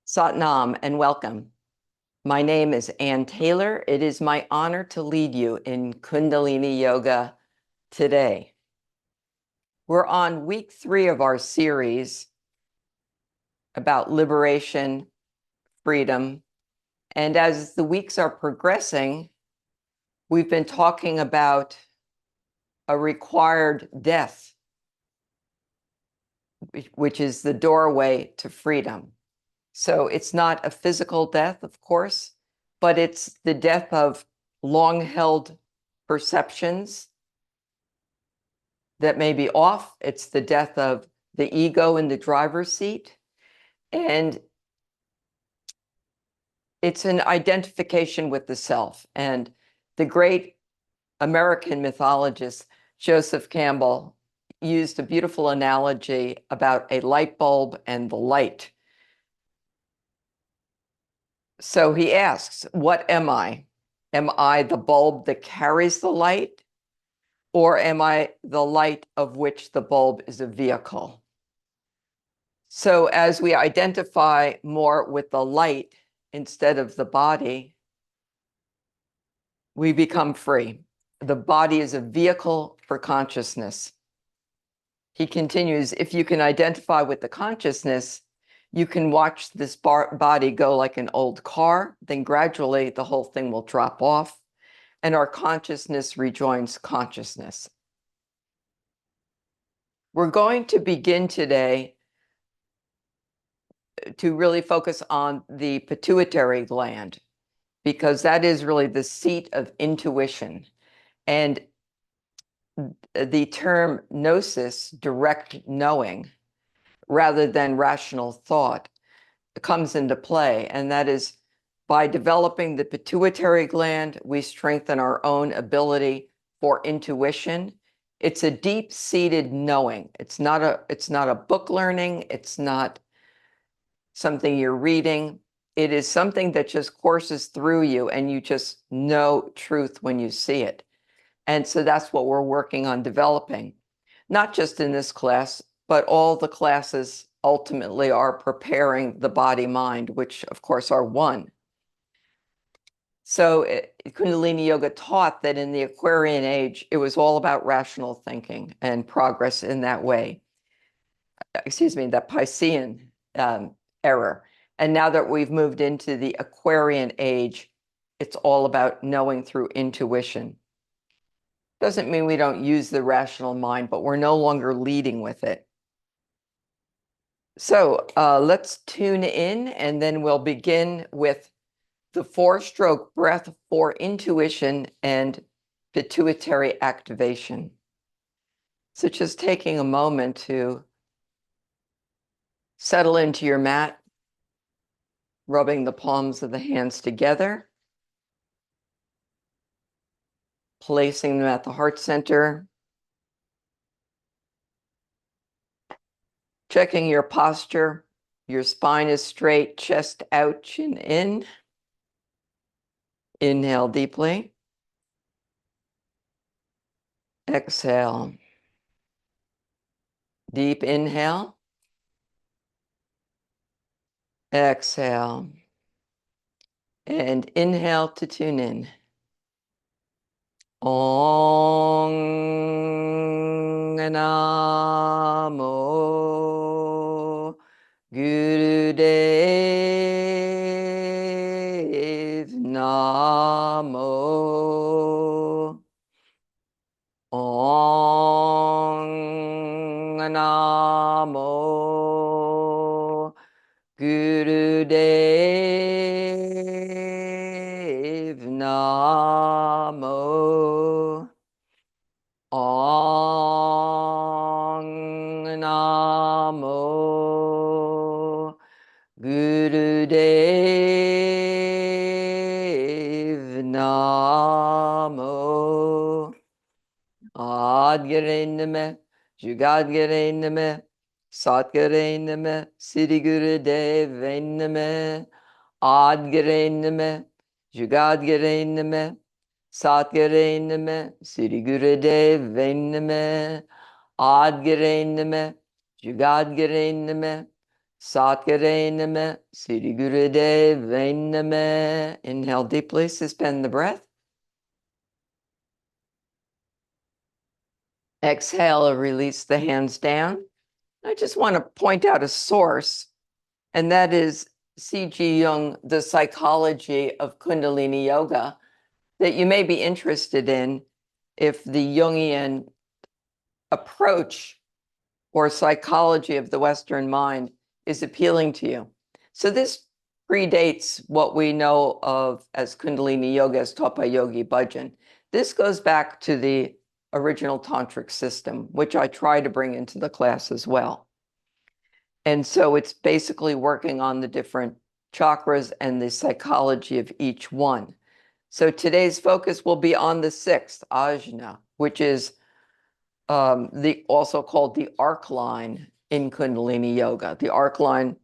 Satnam and welcome. My name is Ann Taylor. It is my honor to lead you in Kundalini Yoga today. We're on week 3 of our series about liberation, freedom. And as the weeks are progressing, we've been talking about a required death, which is the doorway to freedom. So it's not a physical death, of course, but it's the death of long-held perceptions that may be off. It's the death of the ego in the driver's seat. And it's an identification with the self. And the great American mythologist, Joseph Campbell, used a beautiful analogy about a light bulb and the light. So he asks, what am I? Am I the bulb that carries the light? Or am I the light of which the bulb is a vehicle? So as we identify more with the light instead of the body, we become free. The body is a vehicle for consciousness. He continues, if you can identify with the consciousness, you can watch this body go like an old car, then gradually the whole thing will drop off and our consciousness rejoins consciousness. We're going to begin today to really focus on the pituitary gland, because that is really the seat of intuition. And the term gnosis, direct knowing, rather than rational thought, comes into play. And that is by developing the pituitary gland, we strengthen our own ability for intuition. It's a deep-seated knowing. It's not a book learning. It's not something you're reading. It is something that just courses through you and you just know truth when you see it. And so that's what we're working on developing, not just in this class, but all the classes ultimately are preparing the body-mind, which of course are one. So Kundalini Yoga taught that in the Aquarian age, it was all about rational thinking and progress in that way. Excuse me, that Piscean era. And now that we've moved into the Aquarian age, it's all about knowing through intuition. Doesn't mean we don't use the rational mind, but we're no longer leading with it. So let's tune in, and then we'll begin with the 4-stroke breath for intuition and pituitary activation. So just taking a moment to settle into your mat, rubbing the palms of the hands together, placing them at the heart center, checking your posture. Your spine is straight, chest out, chin in. Inhale deeply. Exhale. Deep inhale. Exhale. And inhale to tune in. Om Namo Gurudev Namo. Om Namo Gurudev Namo. Om Namo Gurudev Namo. Adgare Jugadgare Name, Satgare Name, Siddhi Gurudev Name, Adgare Name, Jugadgare Name, Satgare Name, Siddhi Gurudev Name, Adgare Name, Jugadgare Name, Satgare Sri Gurudev Namaha. Inhale deeply, suspend the breath. Exhale, release the hands down. I just want to point out a source, and that is C.G. Jung, The Psychology of Kundalini Yoga, that you may be interested in if the Jungian approach or psychology of the Western mind is appealing to you. So this predates what we know of as Kundalini Yoga as taught by Yogi Bhajan. This goes back to the original tantric system, which I try to bring into the class as well. And so it's basically working on the different chakras and the psychology of each one. So today's focus will be on the sixth, ajna, which is also called the arc line in Kundalini Yoga. The arc line,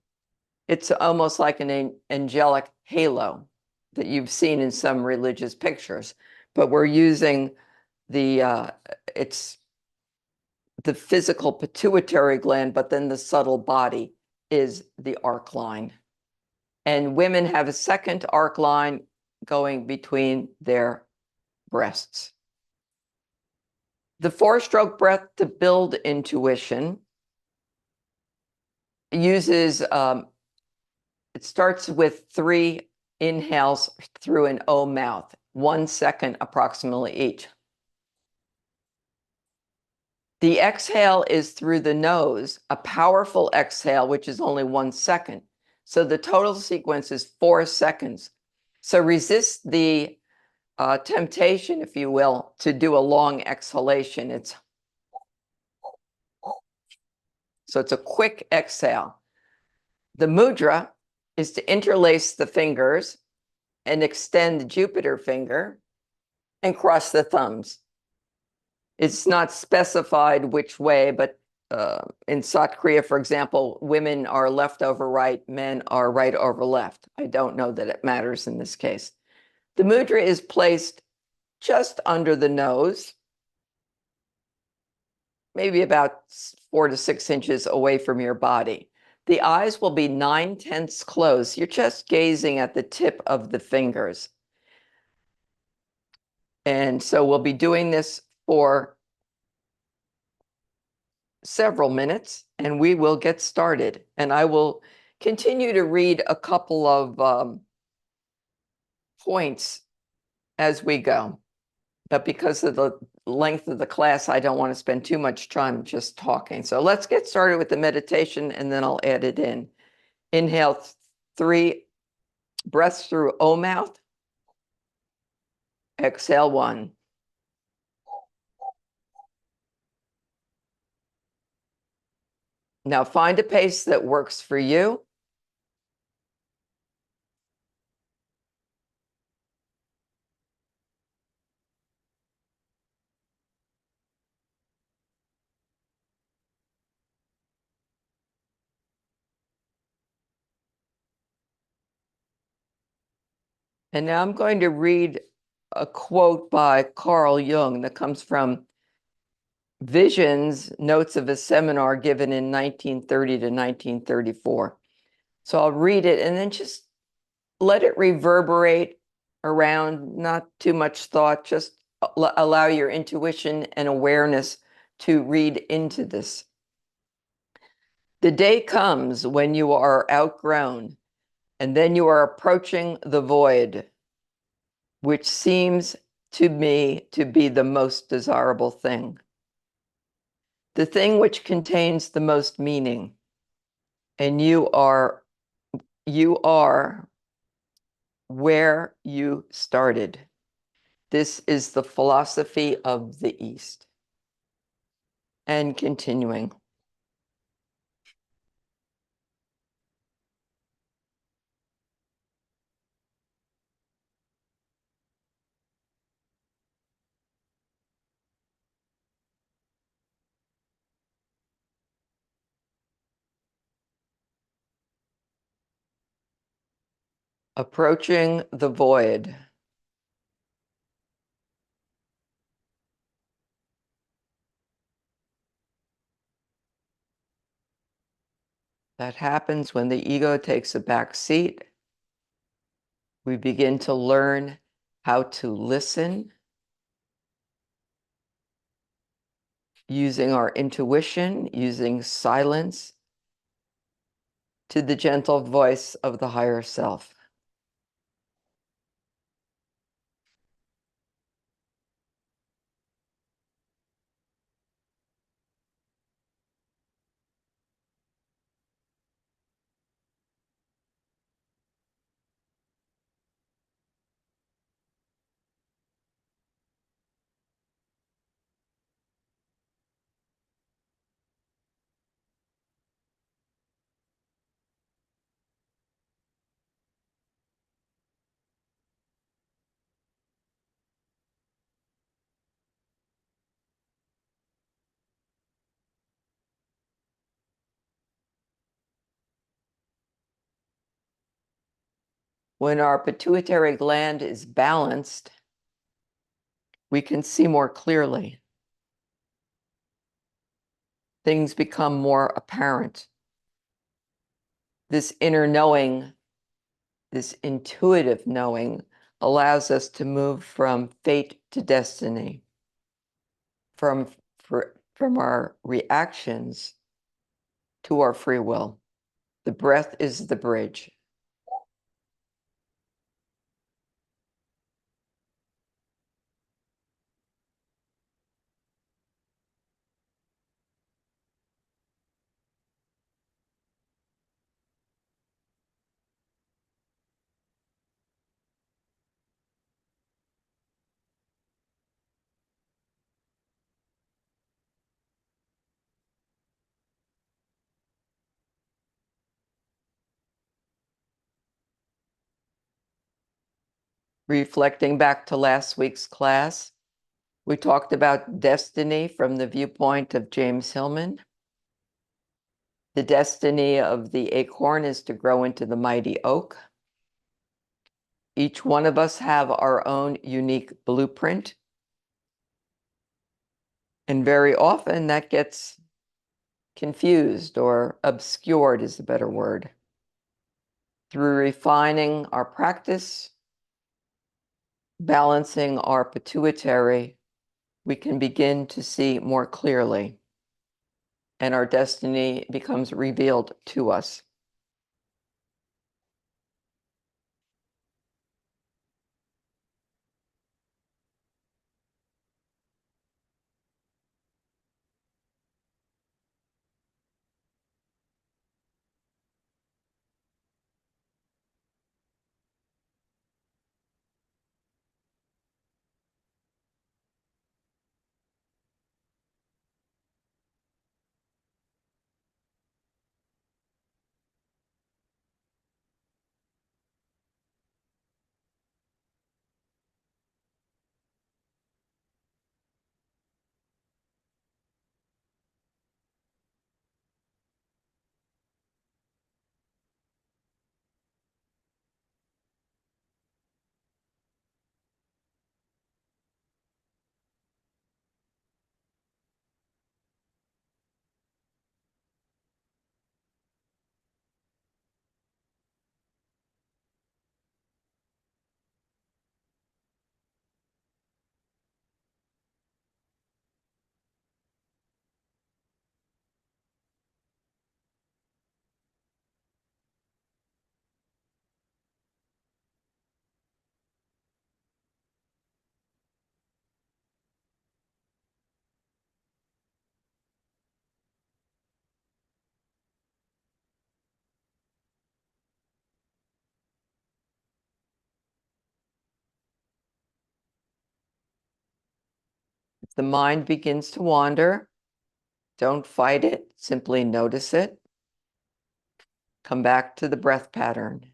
it's almost like an angelic halo that you've seen in some religious pictures, but we're using it's the physical pituitary gland, but then the subtle body is the arc line. And women have a second arc line going between their breasts. The 4-stroke breath to build intuition uses, it starts with 3 inhales through an O mouth, 1 second approximately each. The exhale is through the nose, a powerful exhale, which is only 1 second. So the total sequence is 4 seconds. So resist the temptation, if you will, to do a long exhalation. So it's a quick exhale. The mudra is to interlace the fingers and extend the Jupiter finger and cross the thumbs. It's not specified which way, but in South Korea, for example, women are left over right, men are right over left. I don't know that it matters in this case. The mudra is placed just under the nose, maybe about 4 to 6 inches away from your body. The eyes will be 9/10 closed. You're just gazing at the tip of the fingers. And so we'll be doing this for several minutes, and we will get started. And I will continue to read a couple of points as we go. But because of the length of the class, I don't want to spend too much time just talking. So let's get started with the meditation, and then I'll add it in. Inhale 3 breaths through O mouth. Exhale 1. Now find a pace that works for you. And now I'm going to read a quote by Carl Jung that comes from Visions, Notes of a Seminar given in 1930 to 1934. So I'll read it and then just let it reverberate around, not too much thought, just allow your intuition and awareness to read into this. The day comes when you are outgrown, and then you are approaching the void, which seems to me to be the most desirable thing, the thing which contains the most meaning. And you are where you started. This is the philosophy of the East. And continuing. Approaching the void. That happens when the ego takes a back seat. We begin to learn how to listen using our intuition, using silence to the gentle voice of the higher self. When our pituitary gland is balanced, we can see more clearly. Things become more apparent. This inner knowing, this intuitive knowing, allows us to move from fate to destiny, from our reactions to our free will. The breath is the bridge. Reflecting back to last week's class, we talked about destiny from the viewpoint of James Hillman. The destiny of the acorn is to grow into the mighty oak. Each one of us have our own unique blueprint. And very often that gets confused or obscured is a better word. Through refining our practice, balancing our pituitary, we can begin to see more clearly, and our destiny becomes revealed to us. If the mind begins to wander, don't fight it, simply notice it. Come back to the breath pattern.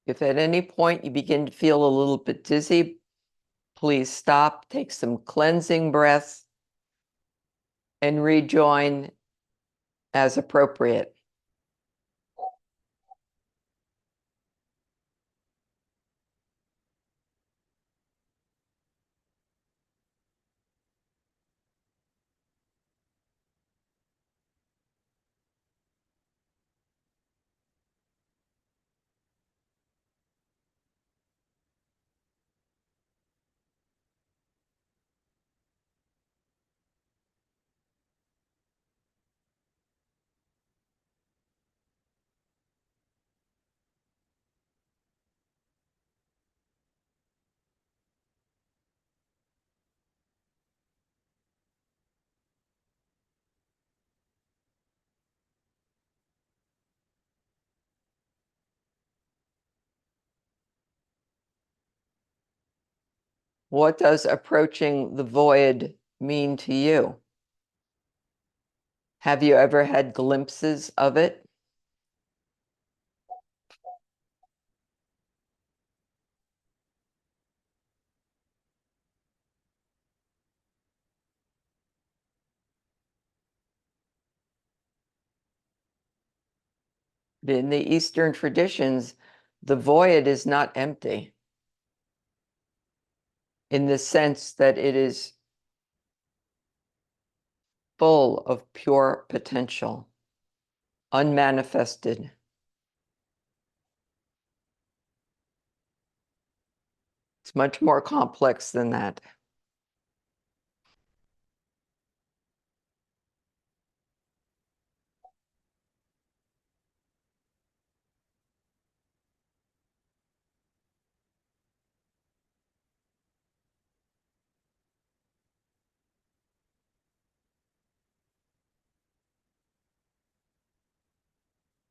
If at any point you begin to feel a little bit dizzy, please stop, take some cleansing breaths, and rejoin as appropriate. What does approaching the void mean to you? Have you ever had glimpses of it? In the Eastern traditions, the void is not empty in the sense that it is full of pure potential, unmanifested. It's much more complex than that.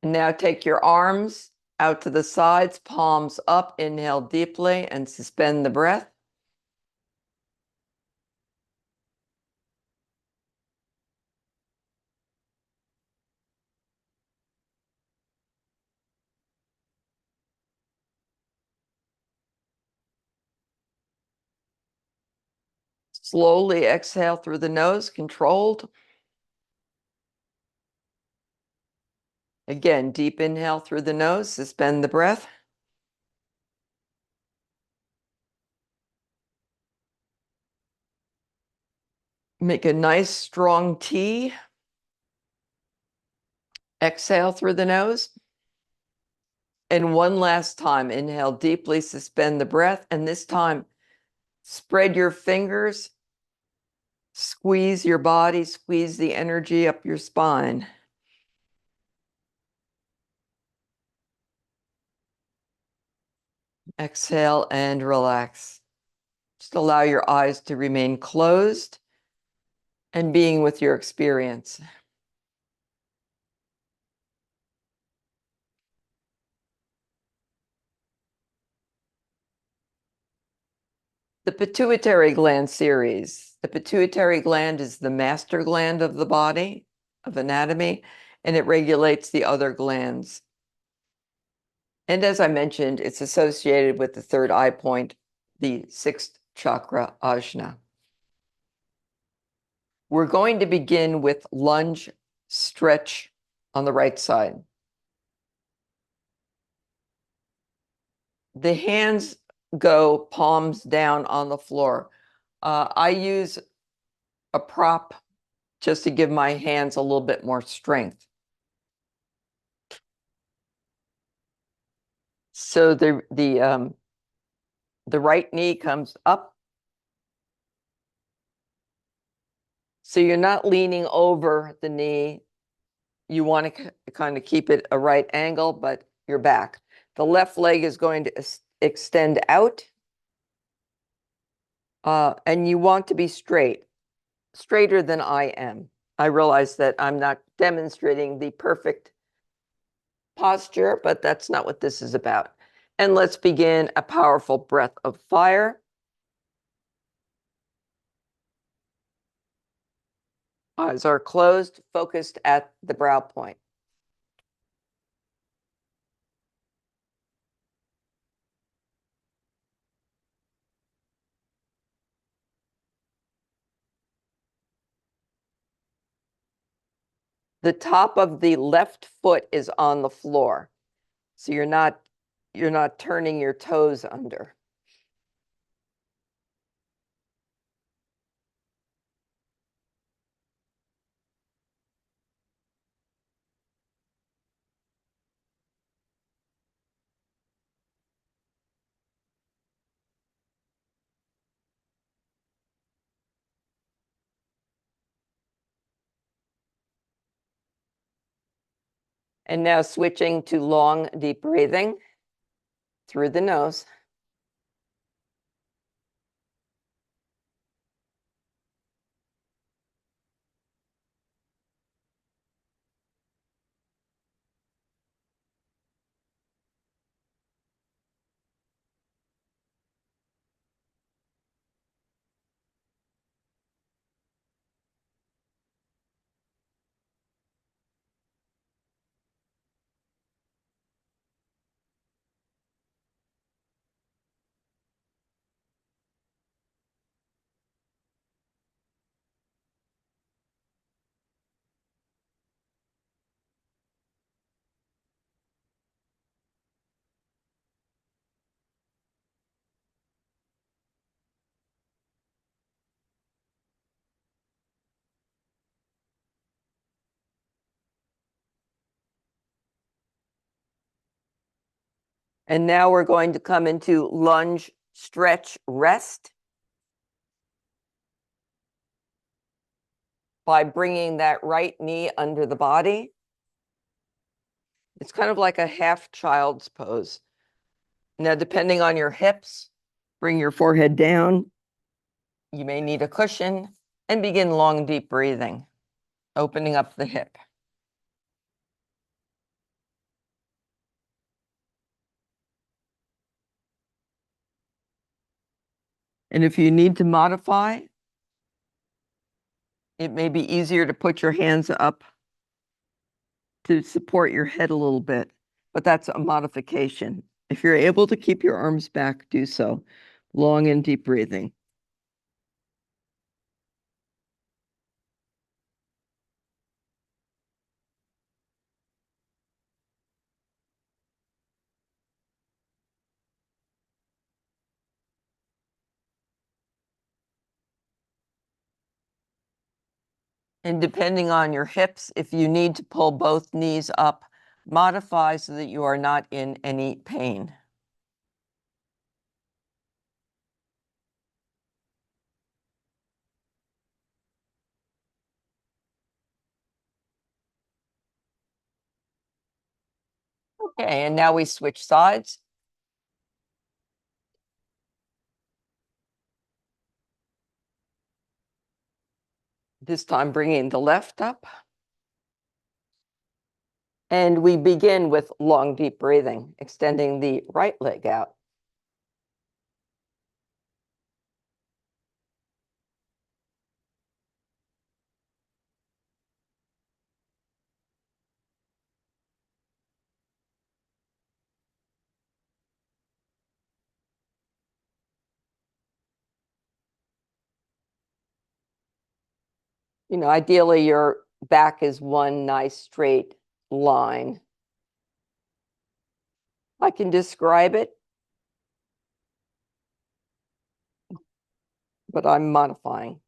And now take your arms out to the sides, palms up, inhale deeply and suspend the breath. Slowly exhale through the nose, controlled. Again, deep inhale through the nose, suspend the breath. Make a nice strong T. Exhale through the nose. And one last time, inhale deeply, suspend the breath. And this time, spread your fingers, squeeze your body, squeeze the energy up your spine. Exhale and relax. Just allow your eyes to remain closed and being with your experience. The pituitary gland series. The pituitary gland is the master gland of the body, of anatomy, and it regulates the other glands. And as I mentioned, it's associated with the third eye point, the sixth chakra, Ajna. We're going to begin with lunge stretch on the right side. The hands go palms down on the floor. I use a prop just to give my hands a little bit more strength. So the right knee comes up. So you're not leaning over the knee. You want to kind of keep it a right angle, but you're back. The left leg is going to extend out. And you want to be straight, straighter than I am. I realize that I'm not demonstrating the perfect posture, but that's not what this is about. And let's begin a powerful breath of fire. Eyes are closed, focused at the brow point. the top of the left foot is on the floor. So you're not turning your toes under. And now switching to long, deep breathing through the nose. And now we're going to come into lunge, stretch, rest by bringing that right knee under the body. It's kind of like a half child's pose. Now, depending on your hips, bring your forehead down. You may need a cushion and begin long, deep breathing, opening up the hip. And if you need to modify, it may be easier to put your hands up to support your head a little bit, but that's a modification. If you're able to keep your arms back, do so. Long and deep breathing. And depending on your hips, if you need to pull both knees up, modify so that you are not in any pain. Okay, and now we switch sides. This time bringing the left up. And we begin with long, deep breathing, extending the right leg out. You know, ideally your back is one nice straight line. I can describe it, but I'm modifying.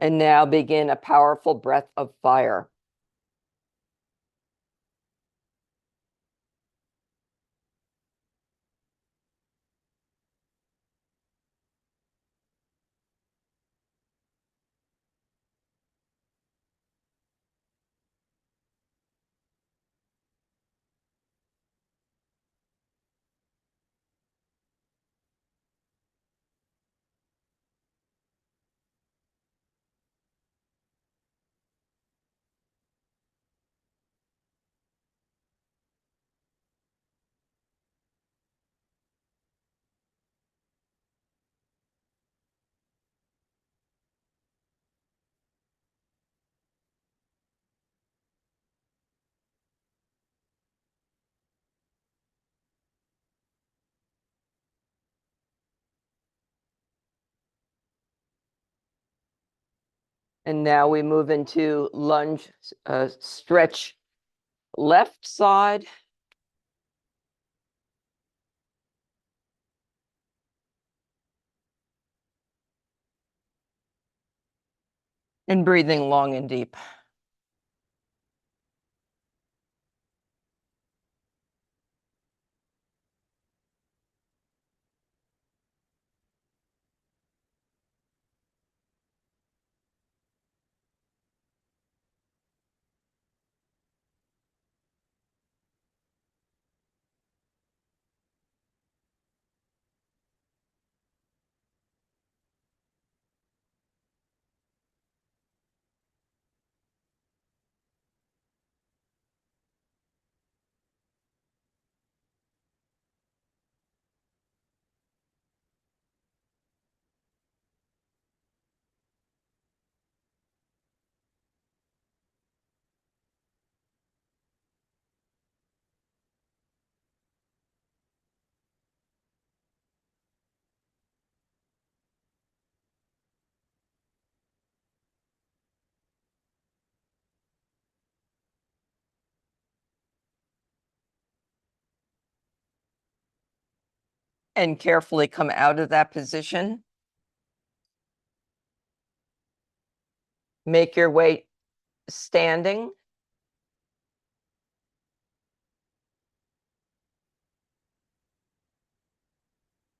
And now begin a powerful breath of fire. And now we move into lunge, stretch left side. And breathing long and deep. And carefully come out of that position. Make your way standing.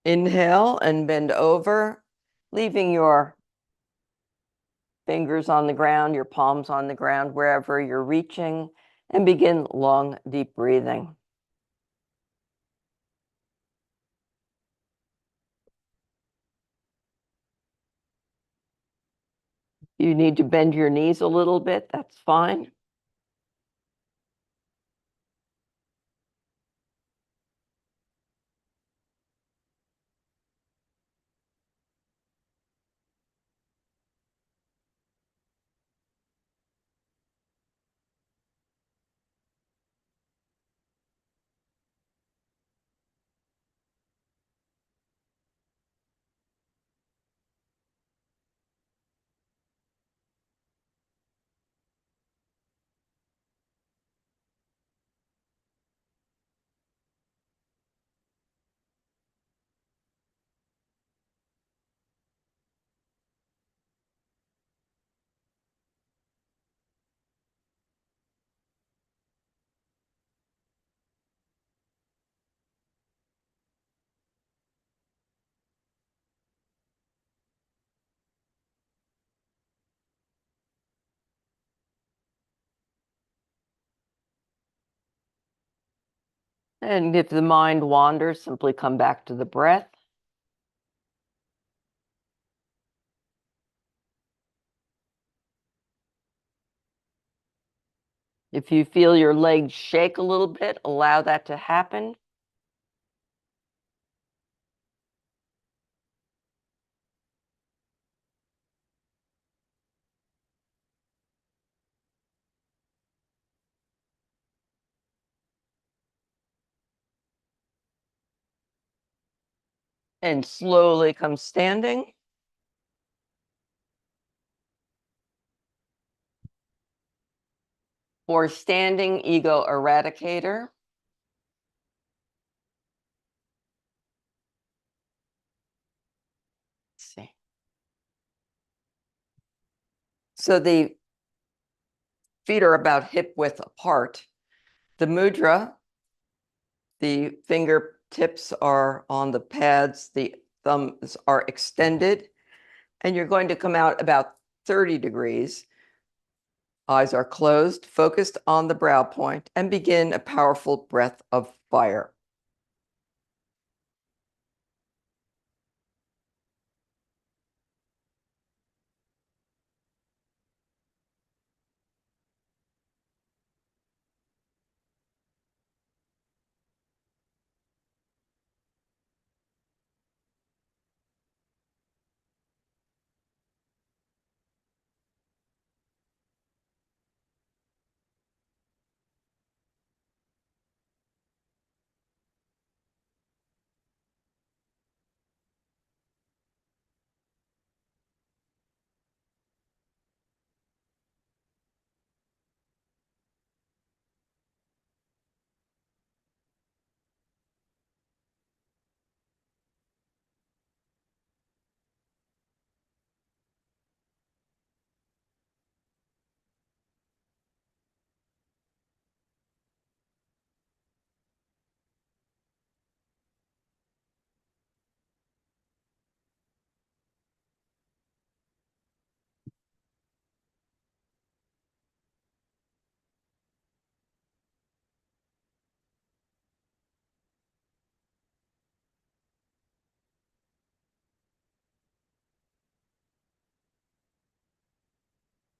Inhale and bend over, leaving your fingers on the ground, your palms on the ground, wherever you're reaching, and begin long, deep breathing. You need to bend your knees a little bit, that's fine. And if the mind wanders, simply come back to the breath. If you feel your legs shake a little bit, allow that to happen. And slowly come standing. For standing ego eradicator. Let's see. So the feet are about hip width apart. The mudra, the fingertips are on the pads, the thumbs are extended, and you're going to come out about 30 degrees. Eyes are closed, focused on the brow point, and begin a powerful breath of fire.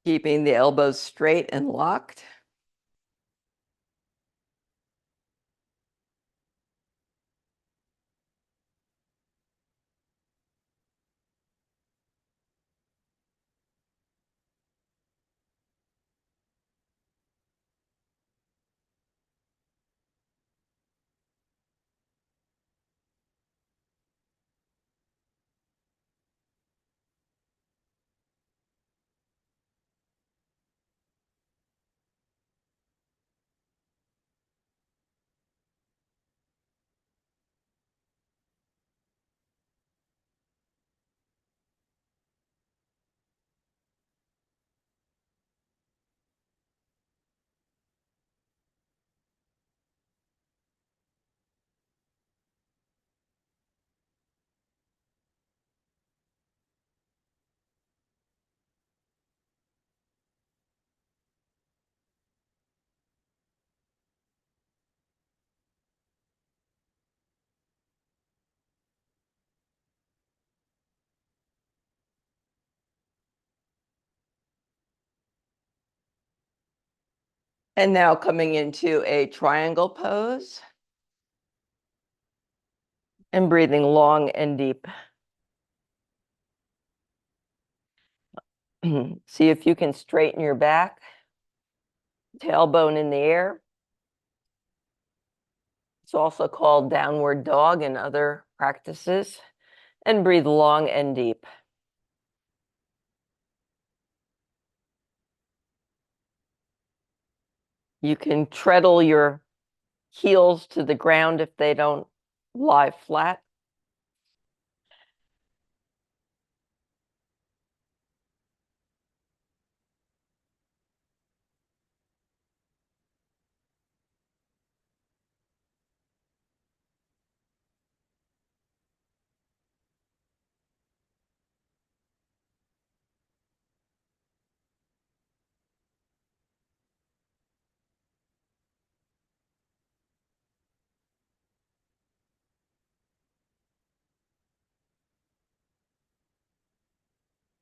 Keeping the elbows straight and locked. And now coming into a triangle pose. And breathing long and deep. See if you can straighten your back. Tailbone in the air. It's also called downward dog in other practices. And breathe long and deep. You can treadle your heels to the ground if they don't lie flat.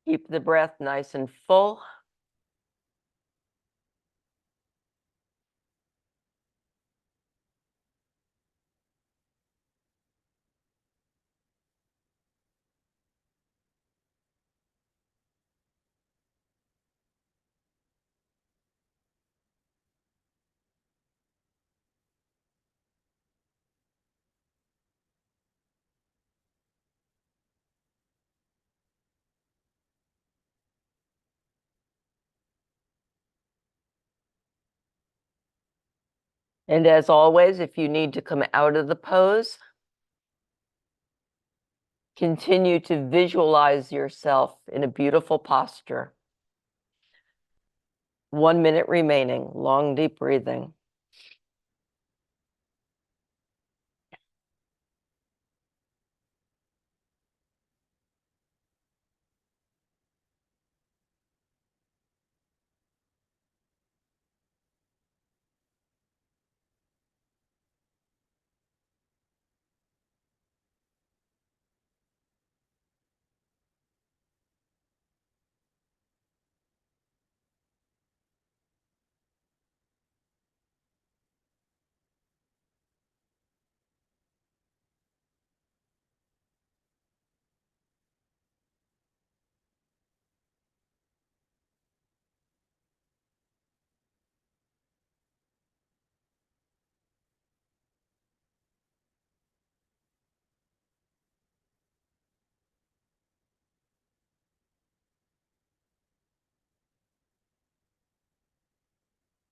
Keep the breath nice and full. And as always, if you need to come out of the pose, continue to visualize yourself in a beautiful posture. 1 minute remaining. Long, deep breathing.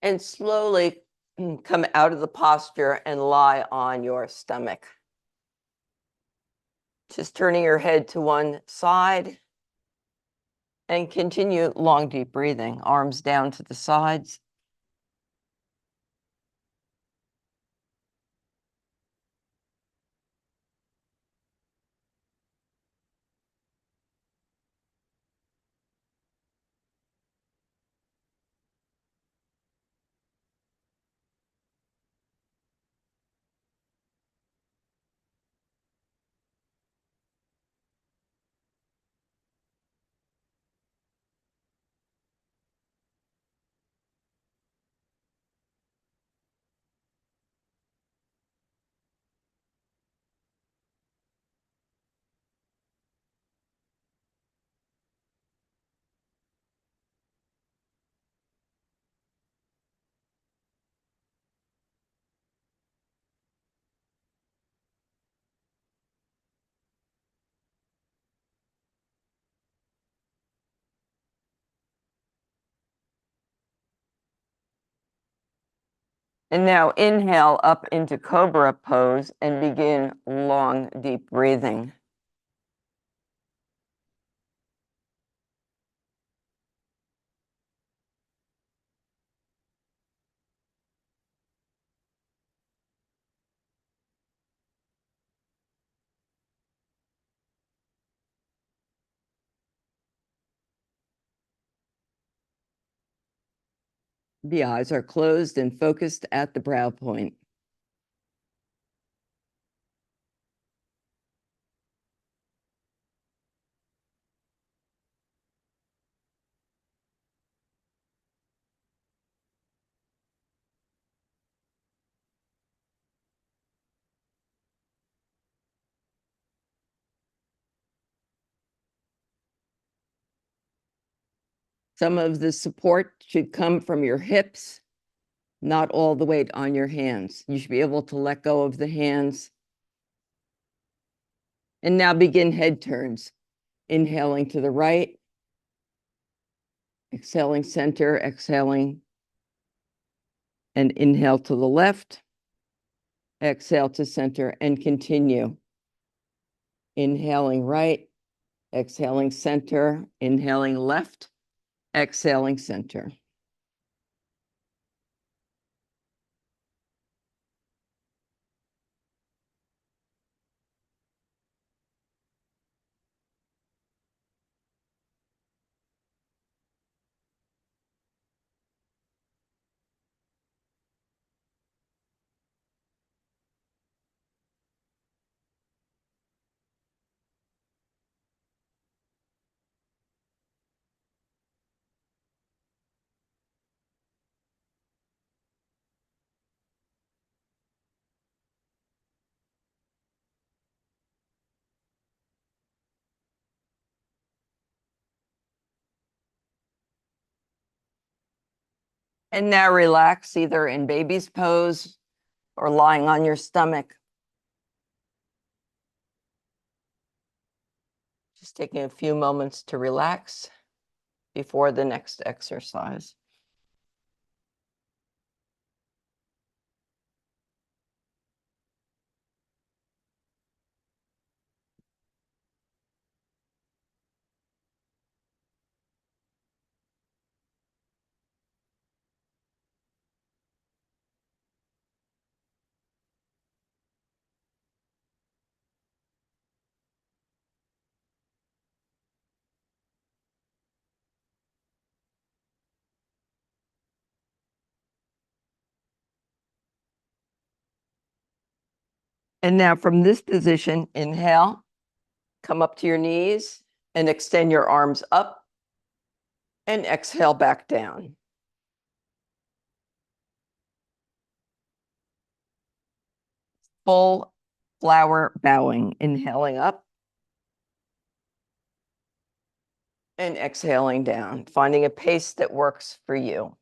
And slowly come out of the posture and lie on your stomach. Just turning your head to one side and continue long, deep breathing, arms down to the sides. And now inhale up into Cobra pose and begin long, deep breathing. The eyes are closed and focused at the brow point. Some of the support should come from your hips, not all the weight on your hands. You should be able to let go of the hands. And now begin head turns. Inhaling to the right, exhaling center, exhaling, and inhale to the left, exhale to center, and continue. Inhaling right, exhaling center, inhaling left, exhaling center. And now relax either in baby's pose or lying on your stomach. Just taking a few moments to relax before the next exercise. And now from this position, inhale, come up to your knees and extend your arms up and exhale back down. Full flower bowing, inhaling up and exhaling down, finding a pace that works for you.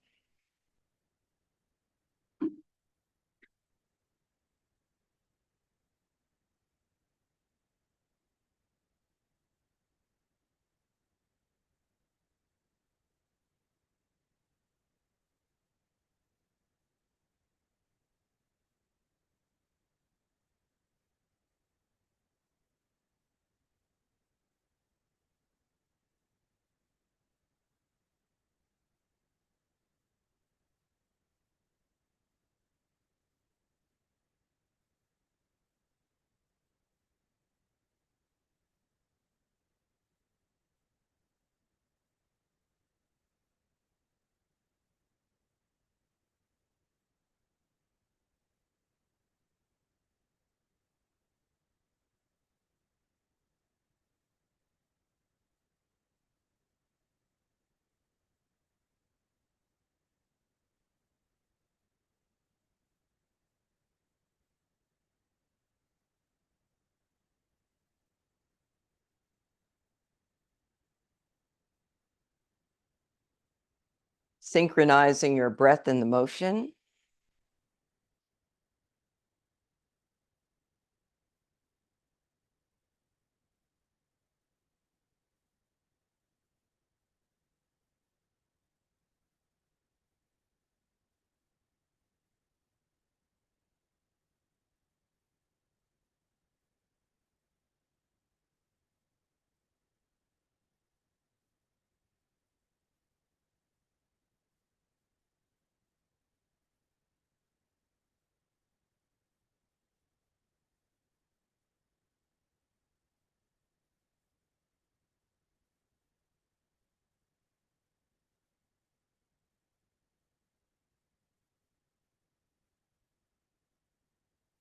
Synchronizing your breath and the motion.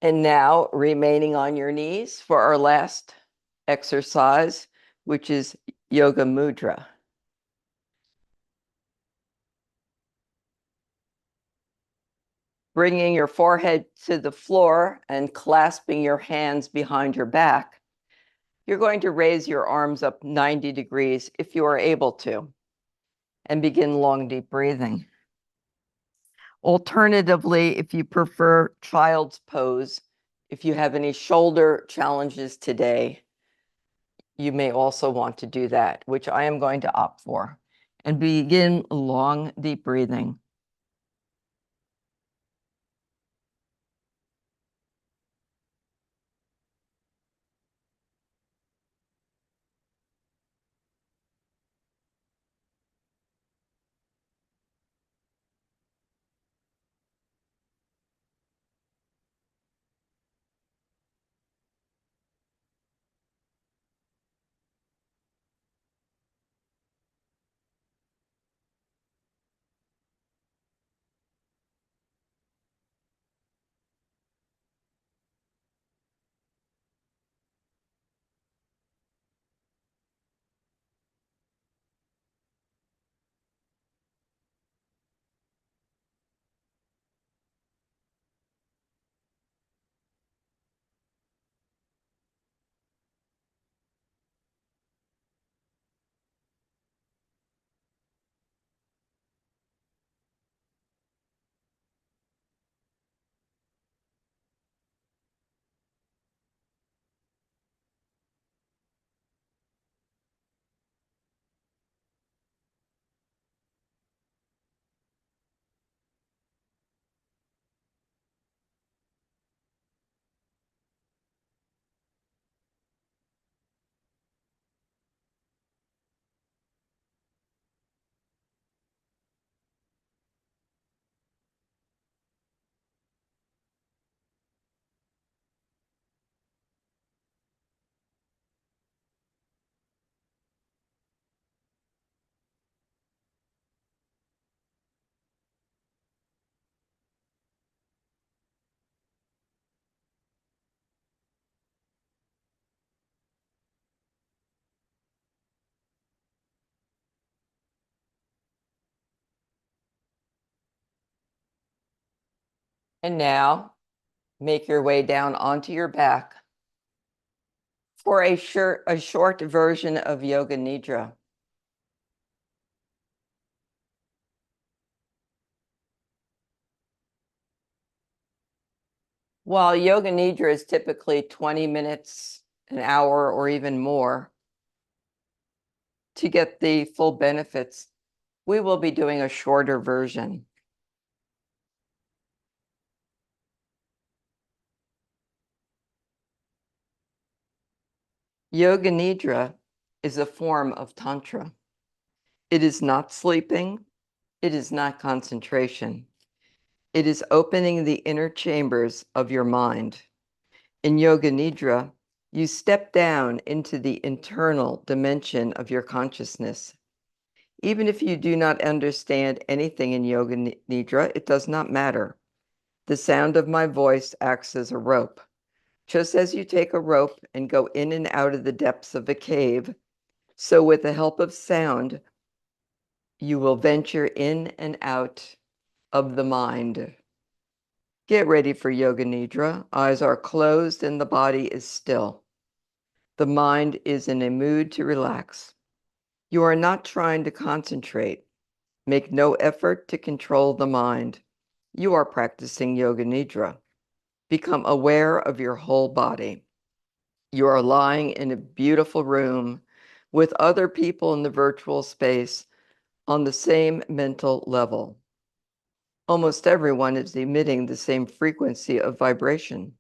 And now remaining on your knees for our last exercise, which is Yoga Mudra. Bringing your forehead to the floor and clasping your hands behind your back, you're going to raise your arms up 90 degrees if you are able to, and begin long, deep breathing. Alternatively, if you prefer child's pose, if you have any shoulder challenges today, you may also want to do that, which I am going to opt for. And begin long, deep breathing. And now make your way down onto your back for a short version of Yoga Nidra. While Yoga Nidra is typically 20 minutes, an hour, or even more, to get the full benefits, we will be doing a shorter version. Yoga Nidra is a form of Tantra. It is not sleeping. It is not concentration. It is opening the inner chambers of your mind. In Yoga Nidra, you step down into the internal dimension of your consciousness. Even if you do not understand anything in Yoga Nidra, it does not matter. The sound of my voice acts as a rope. Just as you take a rope and go in and out of the depths of a cave, so with the help of sound, you will venture in and out of the mind. Get ready for Yoga Nidra. Eyes are closed and the body is still. The mind is in a mood to relax. You are not trying to concentrate. Make no effort to control the mind. You are practicing Yoga Nidra. Become aware of your whole body. You are lying in a beautiful room with other people in the virtual space on the same mental level. Almost everyone is emitting the same frequency of vibration.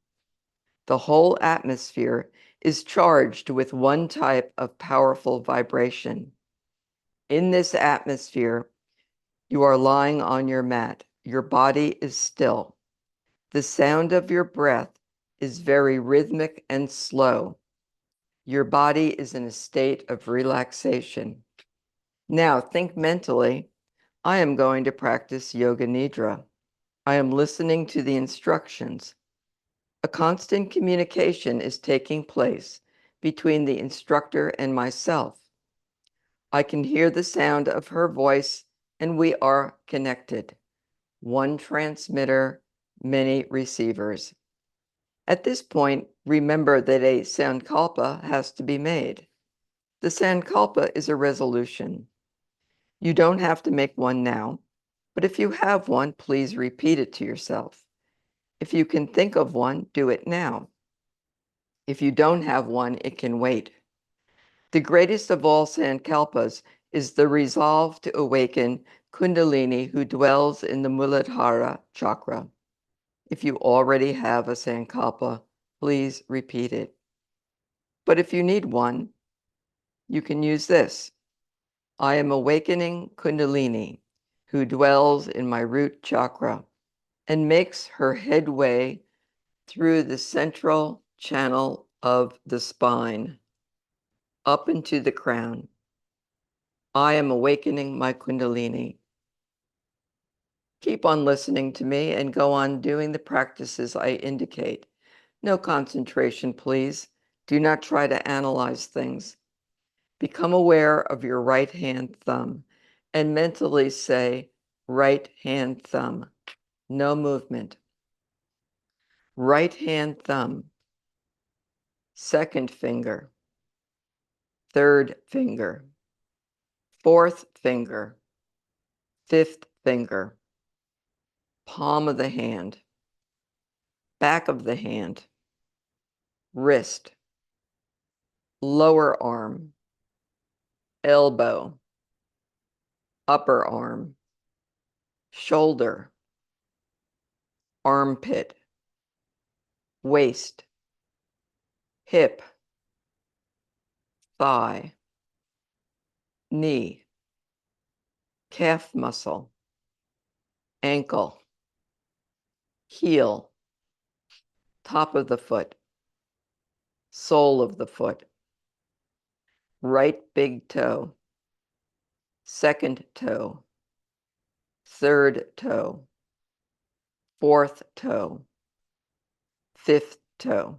The whole atmosphere is charged with one type of powerful vibration. In this atmosphere, you are lying on your mat. Your body is still. The sound of your breath is very rhythmic and slow. Your body is in a state of relaxation. Now think mentally, I am going to practice Yoga Nidra. I am listening to the instructions. A constant communication is taking place between the instructor and myself. I can hear the sound of her voice and we are connected. One transmitter, many receivers. At this point, remember that a sankalpa has to be made. The sankalpa is a resolution. You don't have to make one now, but if you have one, please repeat it to yourself. If you can think of one, do it now. If you don't have one, it can wait. The greatest of all sankalpas is the resolve to awaken Kundalini who dwells in the Muladhara chakra. If you already have a sankalpa, please repeat it. But if you need one, you can use this. I am awakening Kundalini who dwells in my root chakra and makes her headway through the central channel of the spine up into the crown. I am awakening my Kundalini. Keep on listening to me and go on doing the practices I indicate. No concentration, please. Do not try to analyze things. Become aware of your right hand thumb and mentally say, right hand thumb. No movement. Right hand thumb. Second finger. Third finger. Fourth finger. Fifth finger. Palm of the hand. Back of the hand. Wrist. Lower arm. Elbow. Upper arm. Shoulder. Armpit. Waist. Hip. Thigh. Knee. Calf muscle. Ankle. Heel. Top of the foot. Sole of the foot. Right big toe. Second toe. Third toe. Fourth toe. Fifth toe.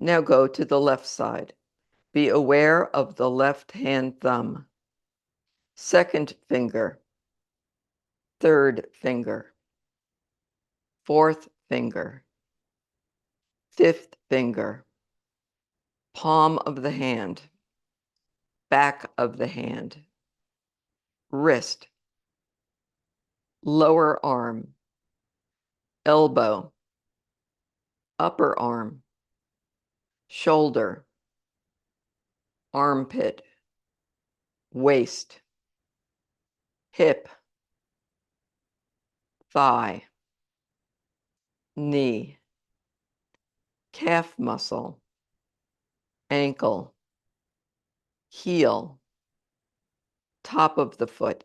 Now go to the left side. Be aware of the left hand thumb. Second finger. Third finger. Fourth finger. Fifth finger. Palm of the hand. Back of the hand. Wrist. Lower arm. Elbow. Upper arm. Shoulder. Armpit. Waist. Hip. Thigh. Knee. Calf muscle. Ankle. Heel. Top of the foot.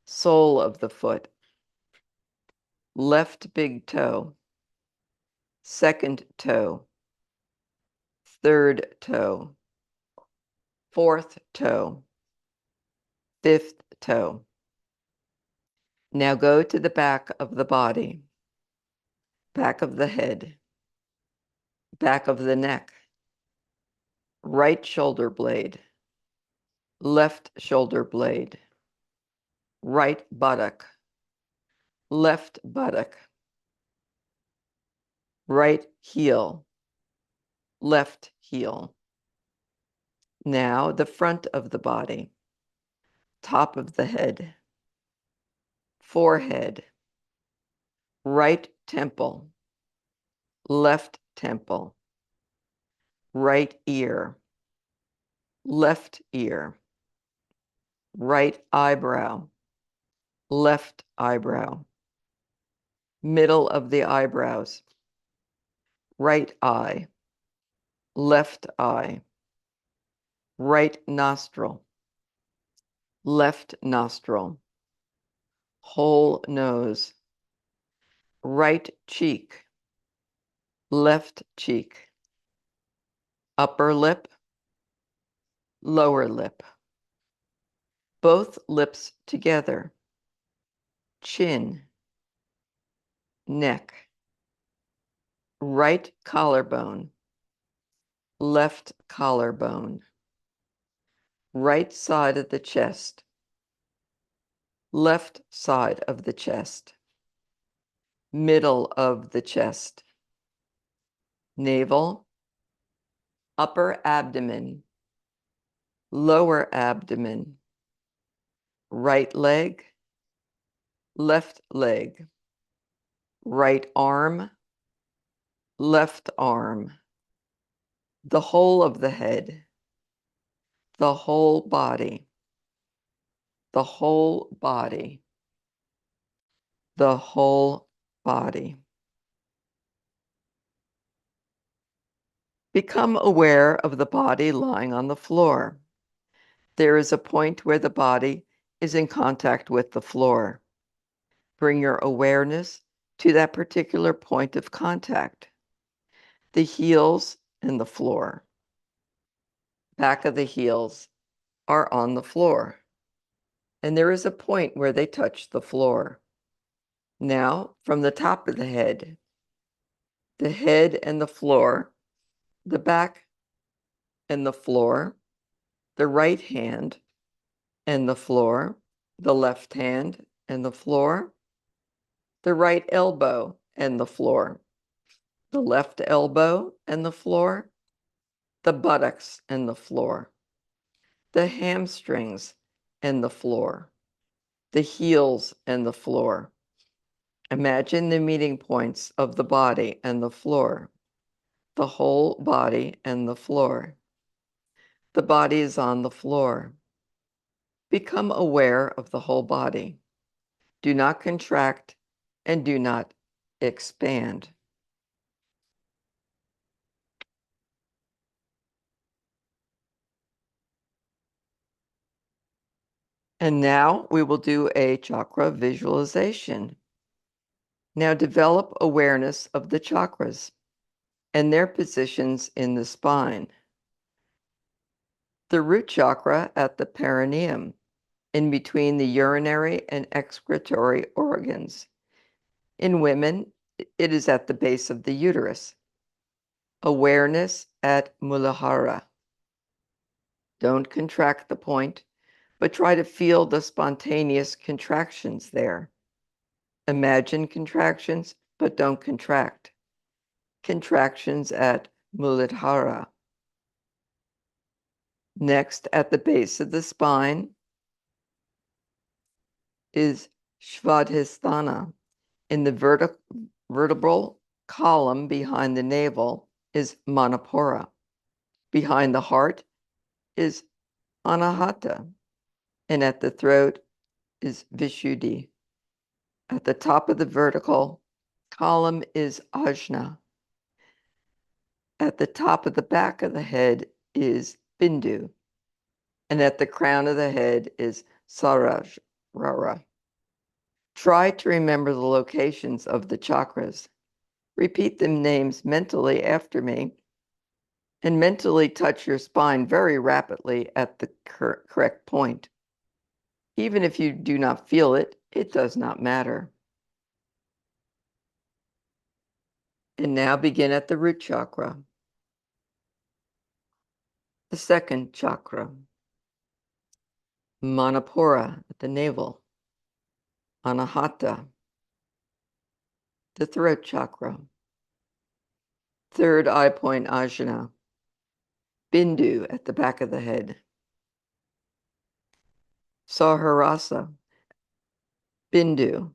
Sole of the foot. Left big toe. Second toe. Third toe. Fourth toe. Fifth toe. Now go to the back of the body. Back of the head. Back of the neck. Right shoulder blade. Left shoulder blade. Right buttock. Left buttock. Right heel. Left heel. Now the front of the body. Top of the head. Forehead. Right temple. Left temple. Right ear. Left ear. Right eyebrow. Left eyebrow. Middle of the eyebrows. Right eye. Left eye. Right nostril. Left nostril. Whole nose. Right cheek. Left cheek. Upper lip. Lower lip. Both lips together. Chin. Neck. right collarbone, left collarbone, right side of the chest, left side of the chest, middle of the chest, navel, upper abdomen, lower abdomen, right leg, left leg, right arm, left arm, the whole of the head, the whole body, the whole body, the whole body. Become aware of the body lying on the floor. There is a point where the body is in contact with the floor. Bring your awareness to that particular point of contact. The heels and the floor. Back of the heels are on the floor. And there is a point where they touch the floor. Now, from the top of the head and the floor, the back and the floor, the right hand and the floor, the left hand and the floor, the right elbow and the floor, the left elbow and the floor, the buttocks and the floor, the hamstrings and the floor, the heels and the floor. Imagine the meeting points of the body and the floor, the whole body and the floor. The body is on the floor. Become aware of the whole body. Do not contract and do not expand. And now we will do a chakra visualization. Now develop awareness of the chakras and their positions in the spine. The root chakra at the perineum, in between the urinary and excretory organs. In women, it is at the base of the uterus. Awareness at Muladhara. Don't contract the point, but try to feel the spontaneous contractions there. Imagine contractions, but don't contract. Contractions at Muladhara. Next, at the base of the spine is Svadhisthana. In the vertebral column behind the navel is Manipura. Behind the heart is Anahata. And at the throat is Vishuddhi. At the top of the vertical column is Ajna. At the top of the back of the head is Bindu. And at the crown of the head is Sarajrara. Try to remember the locations of the chakras. Repeat the names mentally after me and mentally touch your spine very rapidly at the correct point. Even if you do not feel it, it does not matter. And now begin at the root chakra. The second chakra, Manipura at the navel, Anahata, the throat chakra, third eye point Ajna, Bindu at the back of the head, Saharasa, Bindu,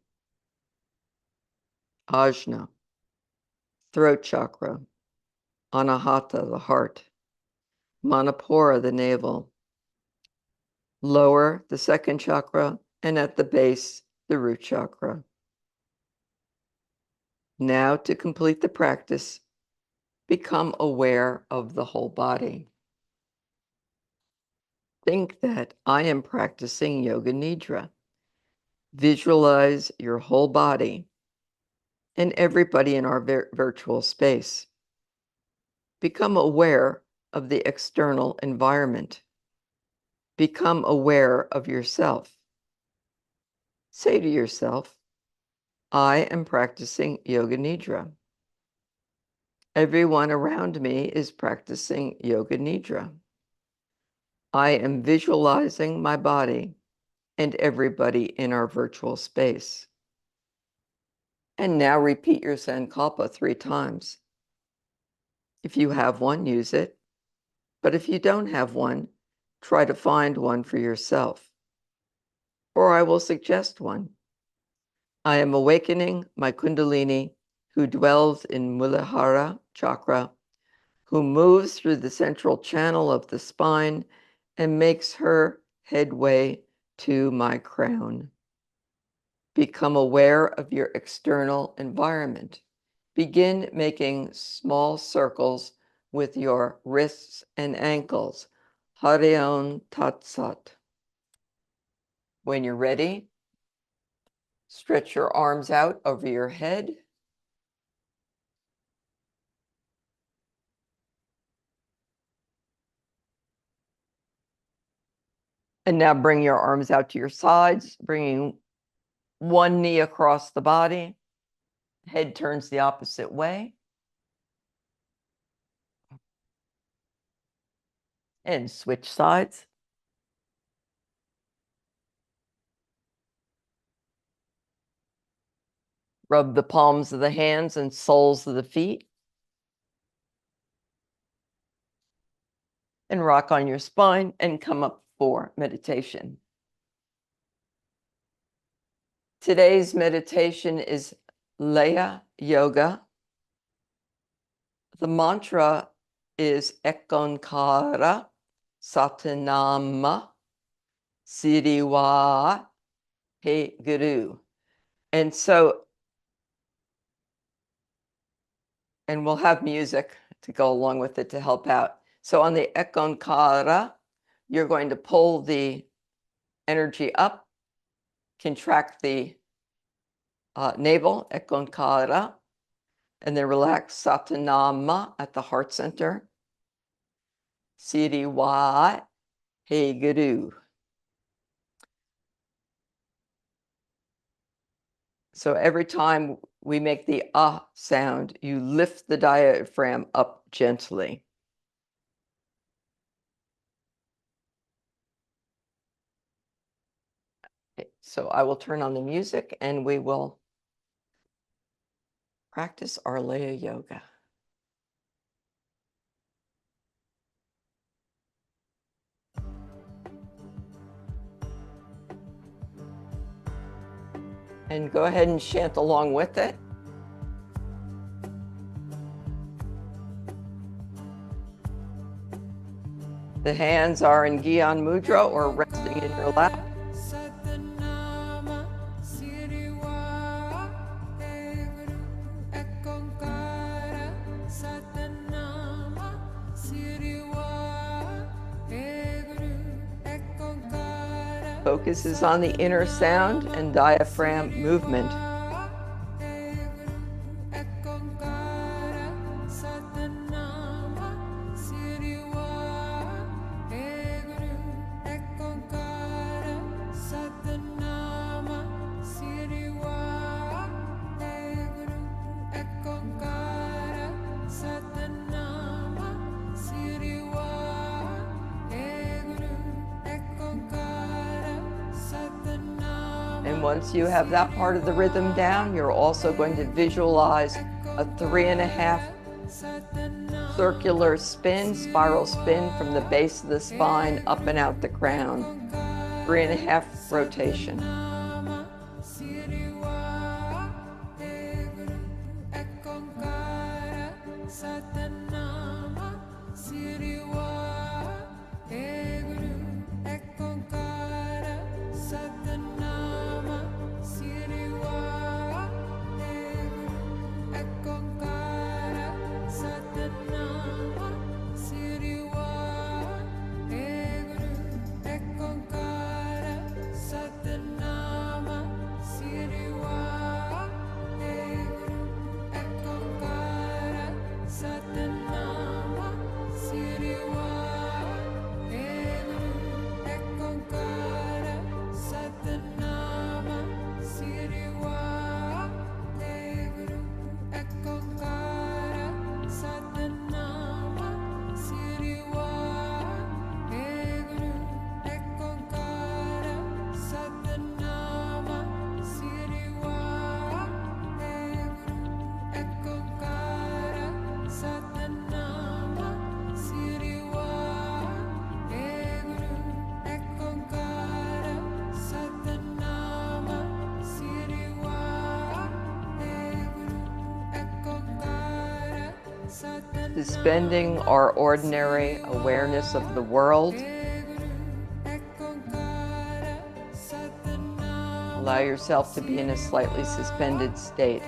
Ajna, throat chakra, Anahata, the heart, Manipura, the navel, lower, the second chakra, and at the base, the root chakra. Now, to complete the practice, become aware of the whole body. Think that I am practicing Yoga Nidra. Visualize your whole body and everybody in our virtual space. Become aware of the external environment. Become aware of yourself. Say to yourself, I am practicing Yoga Nidra. Everyone around me is practicing Yoga Nidra. I am visualizing my body and everybody in our virtual space. And now repeat your Sankalpa 3 times. If you have one, use it. But if you don't have one, try to find one for yourself. Or I will suggest one. I am awakening my Kundalini, who dwells in Muladhara chakra, who moves through the central channel of the spine and makes her headway to my crown. Become aware of your external environment. Begin making small circles with your wrists and ankles. Hari Om Tat Sat. When you're ready, stretch your arms out over your head. And now bring your arms out to your sides, bringing one knee across the body. Head turns the opposite way. And switch sides. Rub the palms of the hands and soles of the feet. And rock on your spine and come up for meditation. Today's meditation is Laya Yoga. The mantra is Ekonkara Satanama Siriwa He Guru. And we'll have music to go along with it to help out. So on the Ekonkara, you're going to pull the energy up, contract the navel, Ekonkara, and then relax Satanama at the heart center. Siriwa He Guru. So every time we make the ah sound, you lift the diaphragm up gently. Okay, so I will turn on the music and we will practice our Laya Yoga. And go ahead and chant along with it. The hands are in Gyan Mudra or resting in your lap. Focus is on the inner sound and diaphragm movement. And once you have that part of the rhythm down, you're also going to visualize a 3.5 circular spin, spiral spin from the base of the spine up and out the crown. 3.5 rotation. Suspending our ordinary awareness of the world. Allow yourself to be in a slightly suspended state.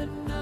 The